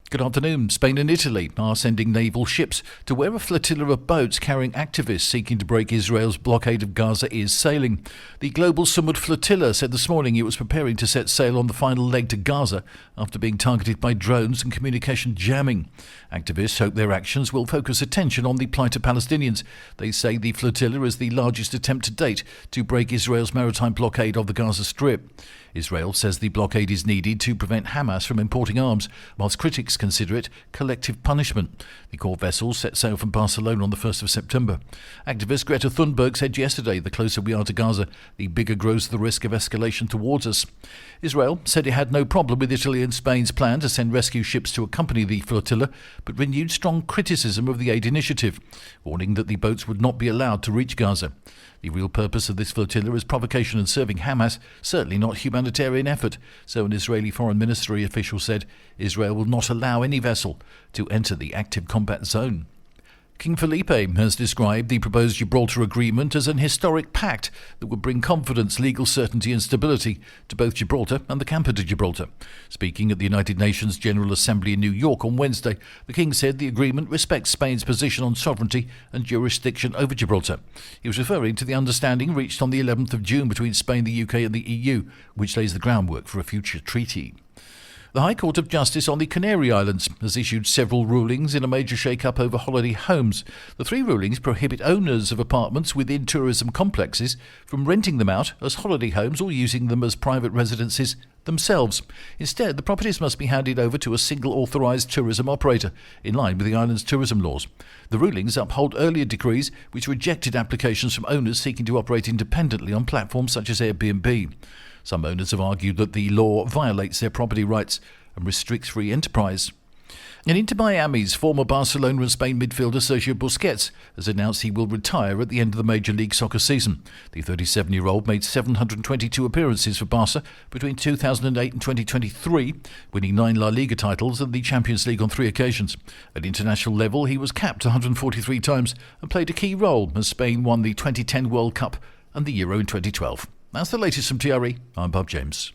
Good afternoon. Spain and Italy are sending naval ships to where a flotilla of boats carrying activists seeking to break Israel's blockade of Gaza is sailing. The Global Sumud Flotilla said this morning it was preparing to set sail on the final leg to Gaza after being targeted by drones and communication jamming. Activists hope their actions will focus attention on the plight of Palestinians. They say the flotilla is the largest attempt to date to break Israel's maritime blockade of the Gaza Strip. Israel says the blockade is needed to prevent Hamas from importing arms, whilst critics consider it collective punishment. The core vessel set sail from Barcelona on the 1st of September. Activist Greta Thunberg said yesterday, the closer we are to Gaza, the bigger grows the risk of escalation towards us. Israel said it had no problem with Italy and Spain's plan to send rescue ships to accompany the flotilla, but renewed strong criticism of the aid initiative, warning that the boats would not be allowed to reach Gaza. The real purpose of this flotilla is provocation and serving Hamas, certainly not humanitarian effort, so an Israeli foreign ministry official said Israel will not allow any vessel to enter the active combat zone. King Felipe has described the proposed Gibraltar Agreement as an historic pact that would bring confidence, legal certainty and stability to both Gibraltar and the Campo de Gibraltar. Speaking at the United Nations General Assembly in New York on Wednesday, the King said the agreement respects Spain's position on sovereignty and jurisdiction over Gibraltar. He was referring to the understanding reached on the 11th of June between Spain, the UK and the EU, which lays the groundwork for a future treaty. The High Court of Justice on the Canary Islands has issued several rulings in a major shake-up over holiday homes. The three rulings prohibit owners of apartments within tourism complexes from renting them out as holiday homes or using them as private residences themselves. Instead, the properties must be handed over to a single authorised tourism operator, in line with the island's tourism laws. The rulings uphold earlier decrees which rejected applications from owners seeking to operate independently on platforms such as Airbnb. Some owners have argued that the law violates their property rights and restricts free enterprise. And Inter Miami's former Barcelona and Spain midfielder Sergio Busquets has announced he will retire at the end of the Major League Soccer season. The 37-year-old made 722 appearances for Barca between 2008 and 2023, winning 9 La Liga titles and the Champions League on 3 occasions. At international level, he was capped 143 times and played a key role as Spain won the 2010 World Cup and the Euro in 2012. That's the latest from TRE. I'm Bob James.